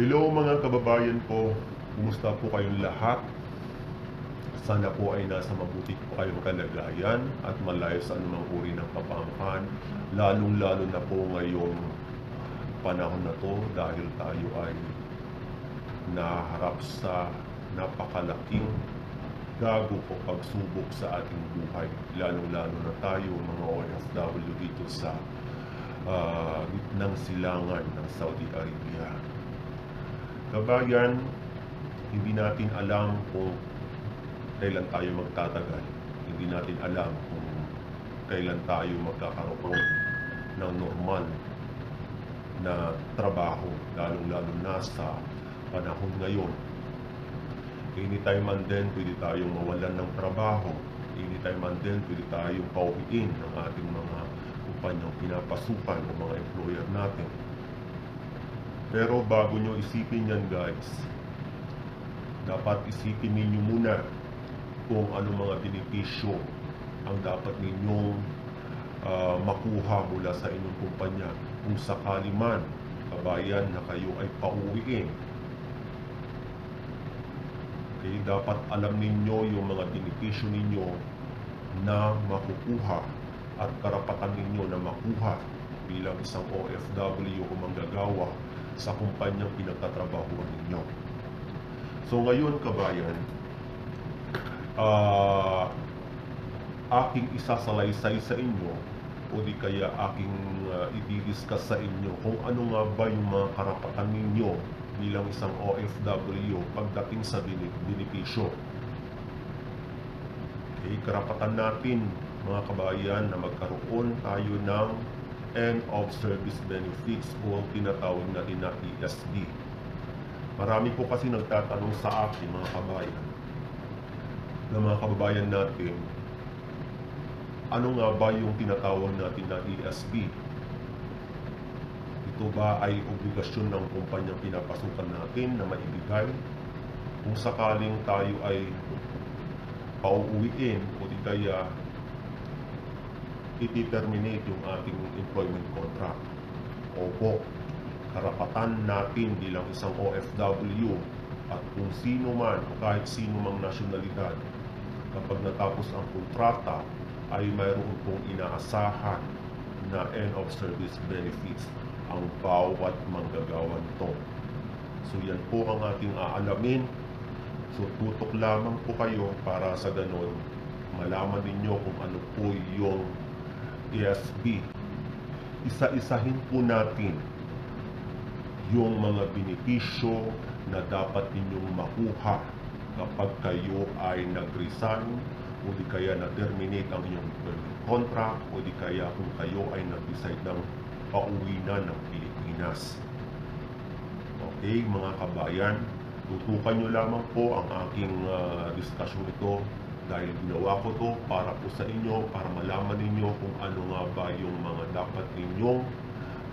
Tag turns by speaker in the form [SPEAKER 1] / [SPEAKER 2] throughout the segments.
[SPEAKER 1] Hello mga kababayan ko, kumusta po kayong lahat? Sana po ay nasa mabuti po kayong kalagayan at malayo sa anumang uri ng kapamakan, lalong-lalo na po ngayong panahon na to dahil tayo ay naharap sa napakalaking gago o pagsubok sa ating buhay, lalong-lalo na tayo mga OFW dito sa gitnang silangan ng Saudi Arabia. Kabayan, hindi natin alam kung kailan tayo magtatagal. Hindi natin alam kung kailan tayo magkakaroon ng normal na trabaho, lalong-lalo na sa panahon ngayon. Anytime man din, pwede tayong mawalan ng trabaho. Anytime man din, pwede tayong pauwiin ng ating mga kumpanyang pinapasukan o mga employer natin. Pero bago nyo isipin yan guys, dapat isipin ninyo muna kung ano mga benepisyo ang dapat ninyong makuha mula sa inyong kumpanya. Kung sakali man, kabayan, na kayo ay pauwiin, okay, dapat alam ninyo yung mga benepisyo ninyo na makukuha at karapatan ninyo na makuha bilang isang OFW o manggagawa sa kumpanyang pinagtatrabahuan ninyo. So ngayon kabayan, aking isasalaysay sa inyo o di kaya aking i-discuss sa inyo kung ano nga ba yung mga karapatan ninyo bilang isang OFW pagdating sa benepisyo. Okay, karapatan natin mga kabayan na magkaroon tayo ng end of service benefits o tinatawag natin na ESB. Marami po kasi nagtatanong sa akin mga kababayan natin, ano nga ba yung tinatawag natin na ESB? Ito ba ay obligasyon ng kumpanyang pinapasukan natin na maibigay kung sakaling tayo ay pauuwiin o di kaya i-terminate yung ating employment contract? Opo, karapatan natin bilang isang OFW at kung sino man o kahit sino mang nasyonalidad, kapag natapos ang kontrata ay mayroon pong inaasahan na end of service benefits ang bawat manggagawa nito. So yan po ang ating aalamin. So tutok lamang po kayo para sa ganon malaman ninyo kung ano po yung ESB. Isa-isahin po natin yung mga benepisyo na dapat ninyong makuha kapag kayo ay nag-resign o di kaya na-terminate ang inyong contract o di kaya kung kayo ay nag-decide ng pauwi na ng Pilipinas. Okay mga kabayan, tutukan nyo lamang po ang aking discussion ito dahil ginawa ko to para po sa inyo, para malaman ninyo kung ano nga ba yung mga dapat ninyong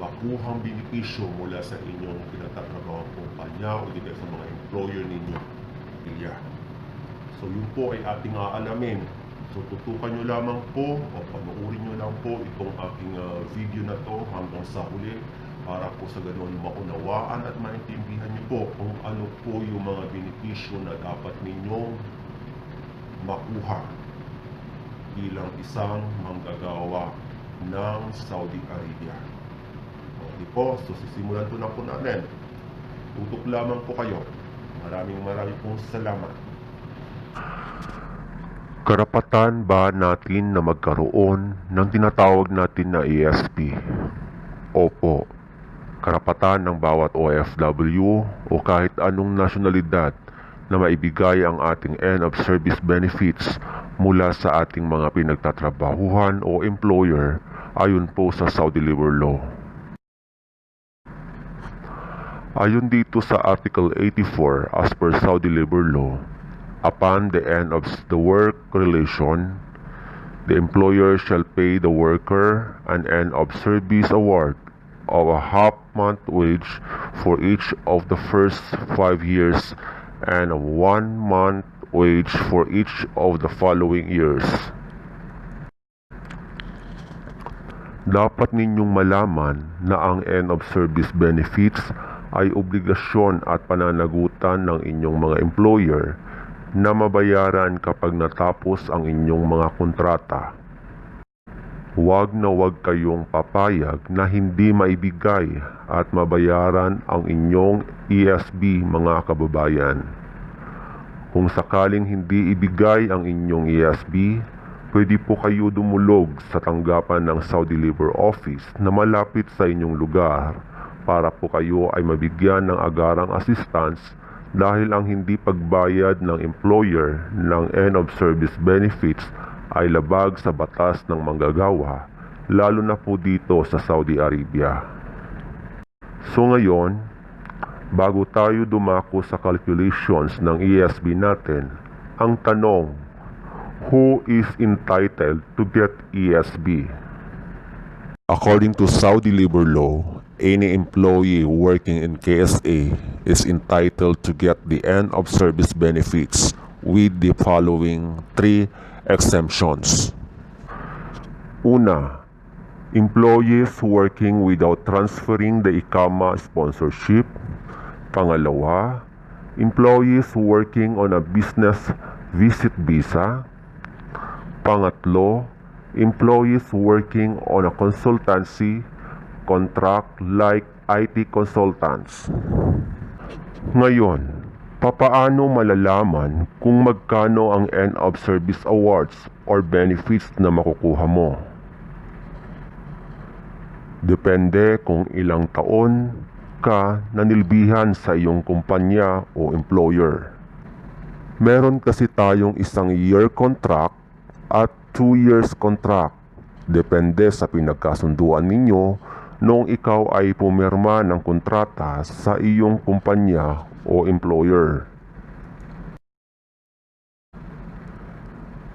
[SPEAKER 1] makuhang benepisyo mula sa inyong pinatatrabahang kumpanya o di kaya sa mga employer ninyo. So yun po ay ating aalamin. So tutukan nyo lamang po o panoorin nyo lang po itong aking video na to hanggang sa huli para po sa ganoon maunawaan at maintindihan nyo po kung ano po yung mga benepisyo na dapat ninyong makuha bilang isang manggagawa ng Saudi Arabia. Okay po, so sisimulan ko na po natin. Tutok lamang po kayo. Maraming pong salamat. Karapatan ba natin na magkaroon ng tinatawag natin na ESP? Opo, karapatan ng bawat OFW o kahit anong nasyonalidad na maibigay ang ating end of service benefits mula sa ating mga pinagtatrabahuhan o employer ayon po sa Saudi Labor Law. Ayon dito sa Article 84 as per Saudi Labor Law, upon the end of the work relation, the employer shall pay the worker an end of service award of a half-month wage for each of the first 5 years and a 1-month wage for each of the following years. Dapat ninyong malaman na ang end of service benefits ay obligasyon at pananagutan ng inyong mga employer na mabayaran kapag natapos ang inyong mga kontrata. Huwag na huwag kayong papayag na hindi maibigay at mabayaran ang inyong ESB, mga kababayan. Kung sakaling hindi ibigay ang inyong ESB, pwede po kayo dumulog sa tanggapan ng Saudi Labor Office na malapit sa inyong lugar para po kayo ay mabigyan ng agarang assistance dahil ang hindi pagbayad ng employer ng end of service benefits ay labag sa batas ng manggagawa, lalo na po dito sa Saudi Arabia. So ngayon, bago tayo dumako sa calculations ng ESB natin, ang tanong, who is entitled to get ESB? According to Saudi labor law, any employee working in KSA is entitled to get the end of service benefits with the following 3 exemptions. Una, employees working without transferring the ICAMA sponsorship. Pangalawa, employees working on a business visit visa. Pangatlo, employees working on a consultancy contract like IT consultants. Ngayon, papaano malalaman kung magkano ang end of service awards or benefits na makukuha mo? Depende kung ilang taon ka nanilbihan sa iyong kumpanya o employer. Meron kasi tayong 1-year contract at 2 years contract. Depende sa pinagkasunduan ninyo noong ikaw ay pumirma ng kontrata sa iyong kumpanya o employer.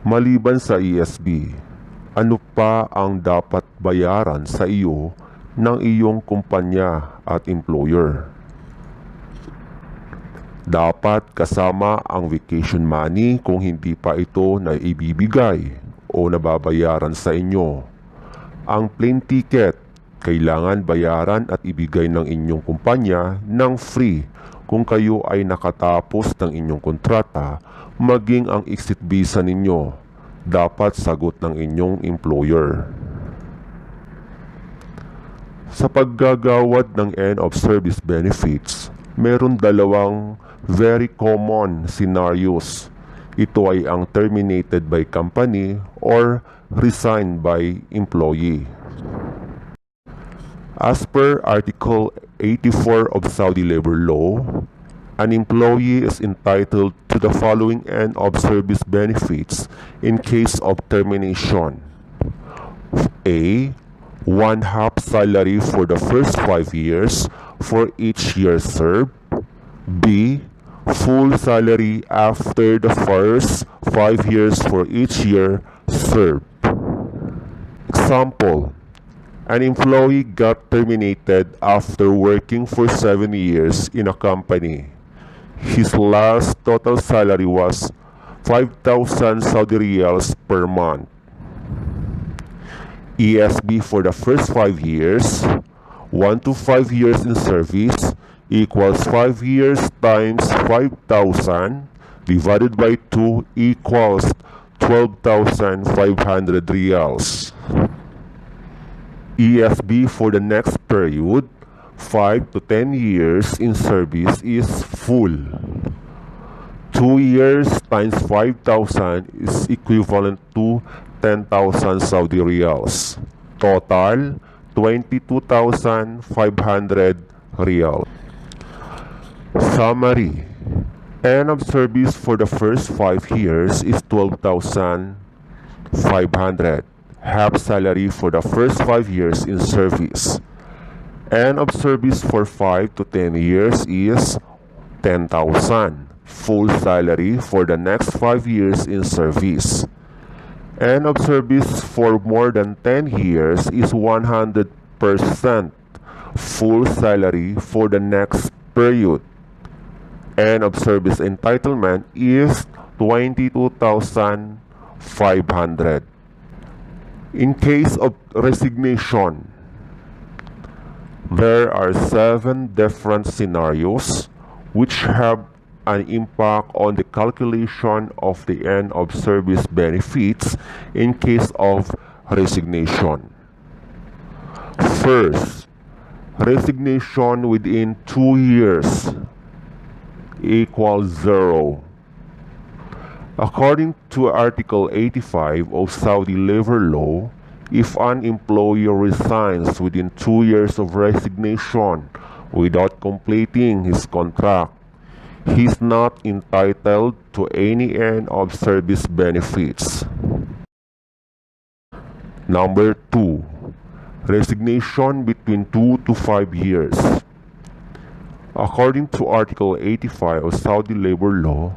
[SPEAKER 1] Maliban sa ESB, ano pa ang dapat bayaran sa iyo ng iyong kumpanya at employer? Dapat kasama ang vacation money kung hindi pa ito na ibibigay o nababayaran sa inyo. Ang plane ticket, kailangan bayaran at ibigay ng inyong kumpanya ng free kung kayo ay nakatapos ng inyong kontrata, maging ang exit visa ninyo, dapat sagot ng inyong employer. Sa paggagawad ng end of service benefits, meron 2 very common scenarios. Ito ay ang terminated by company or resigned by employee. As per Article 84 of Saudi labor law, an employee is entitled to the following end of service benefits in case of termination. A. 1/2 salary for the first 5 years for each year served. B. Full salary after the first 5 years for each year served. Example, an employee got terminated after working for 7 years in a company. His last total salary was 5,000 Saudi riyals per month. ESB for the first 5 years, 1 to 5 years in service, equals 5 years times 5,000 divided by 2 equals 12,500 riyals. ESB for the next period, 5 to 10 years in service, is full. 2 years times 5,000 is equivalent to 10,000 Saudi riyals. Total, 22,500 riyals. Summary. End of service for the first 5 years is 12,500. Half salary for the first 5 years in service. End of service for 5 to 10 years is 10,000. Full salary for the next 5 years in service. End of service for more than 10 years is 100% full salary for the next period. End of service entitlement is 22,500. In case of resignation, There are 7 different scenarios which have an impact on the calculation of the end of service benefits in case of resignation. First, resignation within 2 years equals 0. According to Article 85 of Saudi labor law, if an employee resigns within 2 years of resignation without completing his contract, he is not entitled to any end of service benefits. Number 2. Resignation between 2 to 5 years. According to Article 85 of Saudi labor law,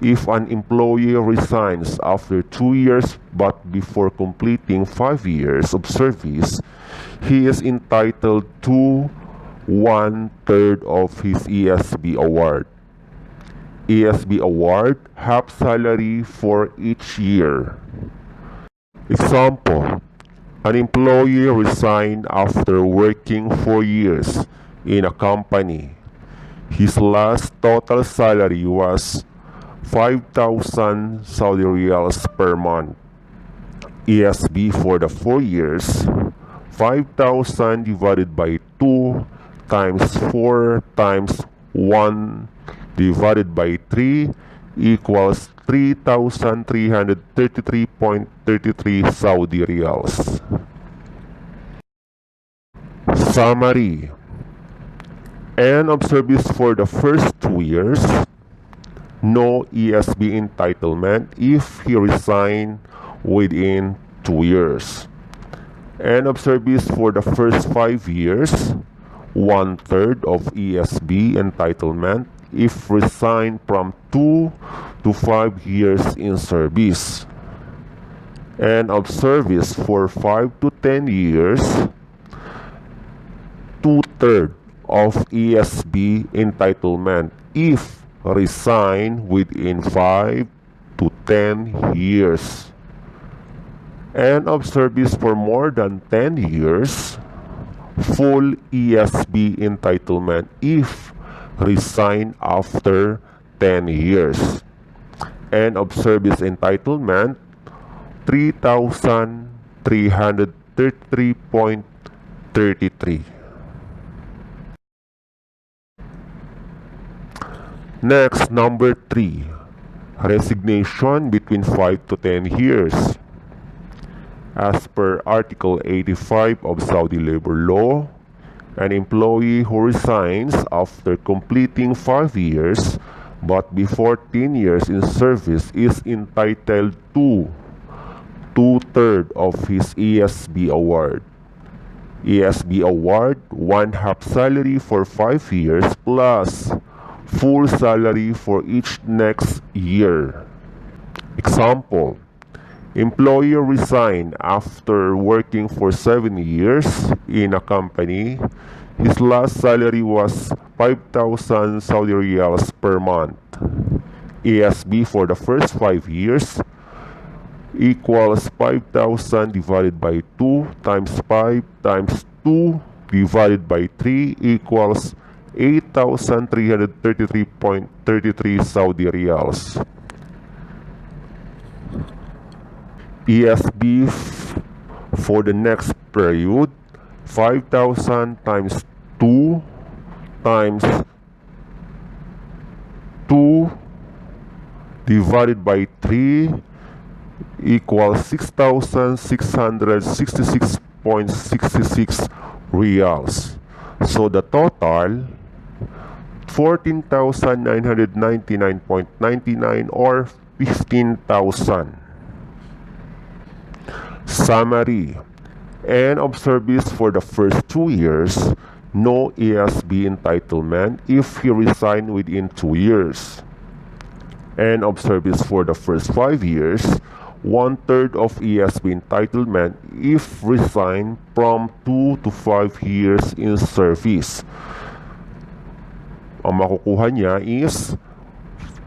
[SPEAKER 1] if an employee resigns after 2 years but before completing 5 years of service, he is entitled to 1/3 of his ESB award. ESB award, half salary for each year. Example, an employee resigned after working 4 years in a company. His last total salary was 5,000 Saudi riyals per month. ESB for the 4 years, 5,000 divided by 2 times 4 times 1 divided by 3 equals 3,333.33 Saudi riyals. Summary. End of service for the first 2 years, no ESB entitlement if he resigned within 2 years. End of service for the first 5 years, 1/3 of ESB entitlement if resigned from 2 to 5 years in service. End of service for 5 to 10 years, 2/3 of ESB entitlement if resign within 5 to 10 years. End of service for more than 10 years, full ESB entitlement if resign after 10 years. End of service entitlement 3,333.33. Next, number 3. Resignation between 5 to 10 years. As per Article 85 of Saudi labor law, an employee who resigns after completing 5 years but before 10 years in service is entitled to 2/3 of his ESB award. ESB award, 1/2 salary for 5 years plus full salary for each next year. Example, employee resigned after working for 7 years in a company. His last salary was 5,000 Saudi riyals per month. ESB for the first 5 years equals 5,000 divided by 2 times 5 times 2 divided by 3 equals 8,333.33 Saudi riyals. ESB for the next period, 5,000 times 2 times 2 divided by 3 equals 6,666.66 riyals. So the total 14,999.99 or 15,000. Summary. End of service for the first 2 years, no ESB entitlement if he resigned within 2 years. End of service for the first 5 years, 1/3 of ESB entitlement if resigned from 2 to 5 years in service. Ang makukuha niya is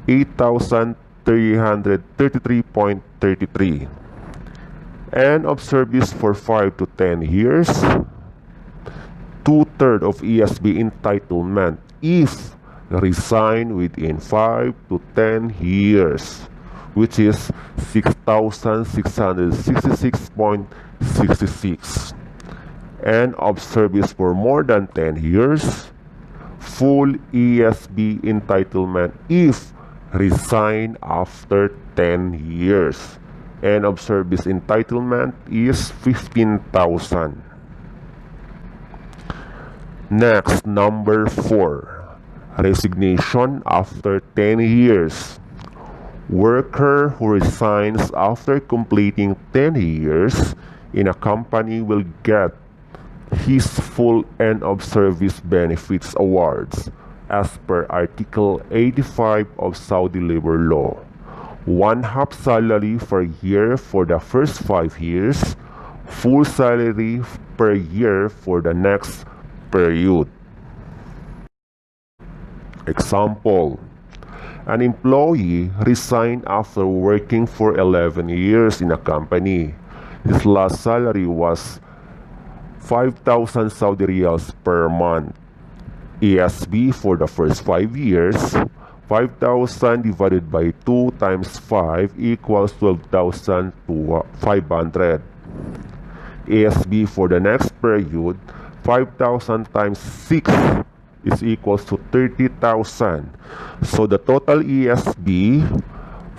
[SPEAKER 1] 8,333.33. End of service for 5 to 10 years, 2/3 of ESB entitlement if resign within 5 to 10 years, which is 6,666.66, and of service for more than 10 years, full ESB entitlement if resign after 10 years, and of service entitlement is 15,000. Next, number 4, resignation after 10 years. Worker who resigns after completing 10 years in a company will get his full end of service benefits awards as per Article 85 of Saudi labor law. 1/2 salary per year for the first 5 years, full salary per year for the next period. Example, an employee resigned after working for 11 years in a company. His last salary was 5,000 Saudi riyals per month. ESB for the first 5 years, 5,000 divided by 2 times 5 equals 12,500. ESB for the next period, 5,000 times 6 is equals to 30,000. So the total ESB,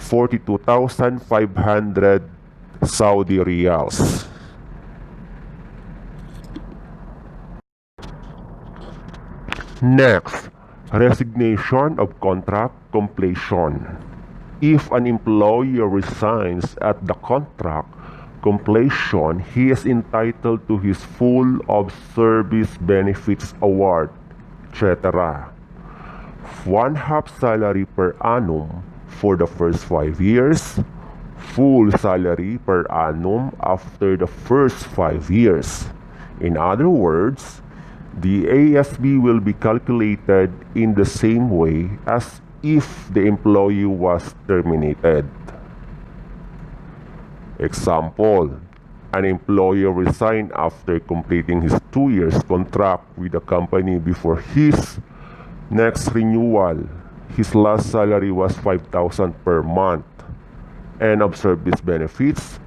[SPEAKER 1] 42,500 Saudi riyals. Next, resignation of contract completion. If an employee resigns at the contract completion, he is entitled to his full of service benefits award, etc. 1/2 salary per annum for the first 5 years, full salary per annum after the first 5 years. In other words, the ASB will be calculated in the same way as if the employee was terminated. Example, an employee resigned after completing his 2 years contract with the company before his next renewal. His last salary was 5,000 per month, and of service benefits,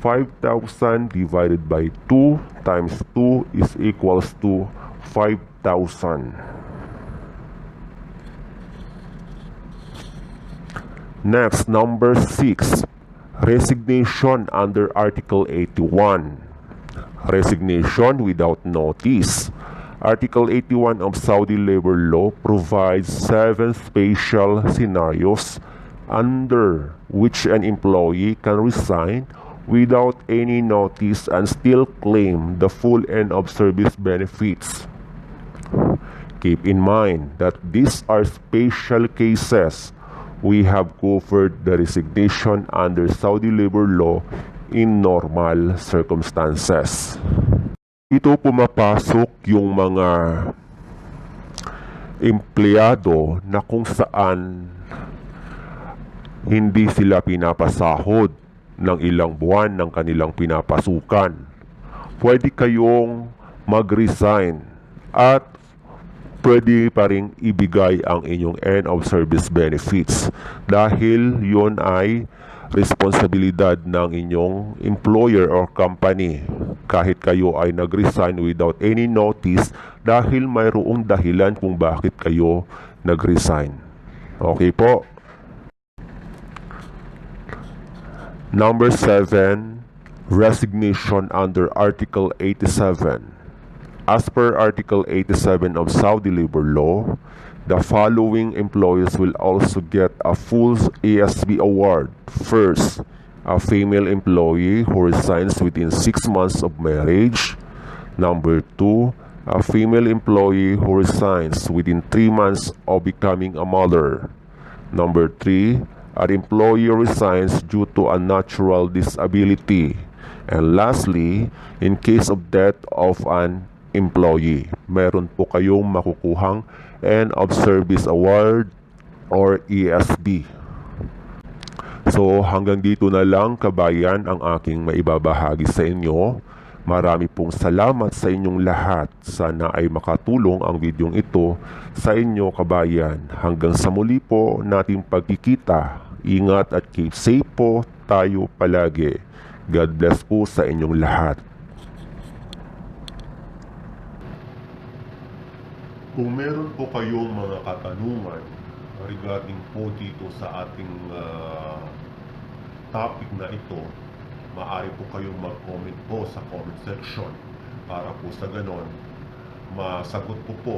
[SPEAKER 1] 5,000 divided by 2 times 2 is equals to 5,000. Next, number 6, resignation under Article 81. Resignation without notice. Article 81 of Saudi labor law provides 7 special scenarios under which an employee can resign without any notice and still claim the full end of service benefits. Keep in mind that these are special cases. We have covered the resignation under Saudi labor law in normal circumstances. Ito pumapasok yung mga empleyado na kung saan hindi sila pinapasahod ng ilang buwan ng kanilang pinapasukan. Pwede kayong mag-resign at pwede pa ring ibigay ang inyong end of service benefits dahil yon ay responsibilidad ng inyong employer or company kahit kayo ay nag-resign without any notice dahil mayroong dahilan kung bakit kayo nag-resign. Okay po? Number 7, resignation under Article 87. As per Article 87 of Saudi labor law, the following employees will also get a full ASB award. First, a female employee who resigns within 6 months of marriage. Number 2, a female employee who resigns within 3 months of becoming a mother. Number 3, an employee resigns due to a natural disability. And lastly, in case of death of an employee, meron po kayong makukuhang end of service award or ESB. So hanggang dito na lang kabayan ang aking maibabahagi sa inyo. Marami pong salamat sa inyong lahat. Sana ay makatulong ang videong ito sa inyo kabayan. Hanggang sa muli po nating pagkikita. Ingat at keep safe po tayo palagi. God bless po sa inyong lahat. Kung meron po kayong mga katanungan regarding po dito sa ating topic na ito, maaari po kayong mag-comment po sa comment section para po sa ganon masagot ko po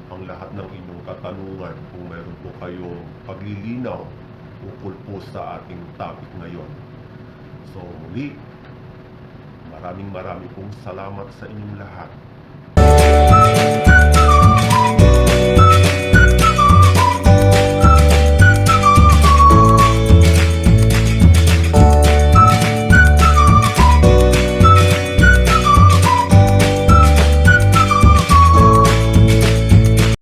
[SPEAKER 1] ang lahat ng inyong katanungan kung meron po kayong paglilinaw ukol po sa ating topic ngayon. So muli, maraming pong salamat sa inyong lahat.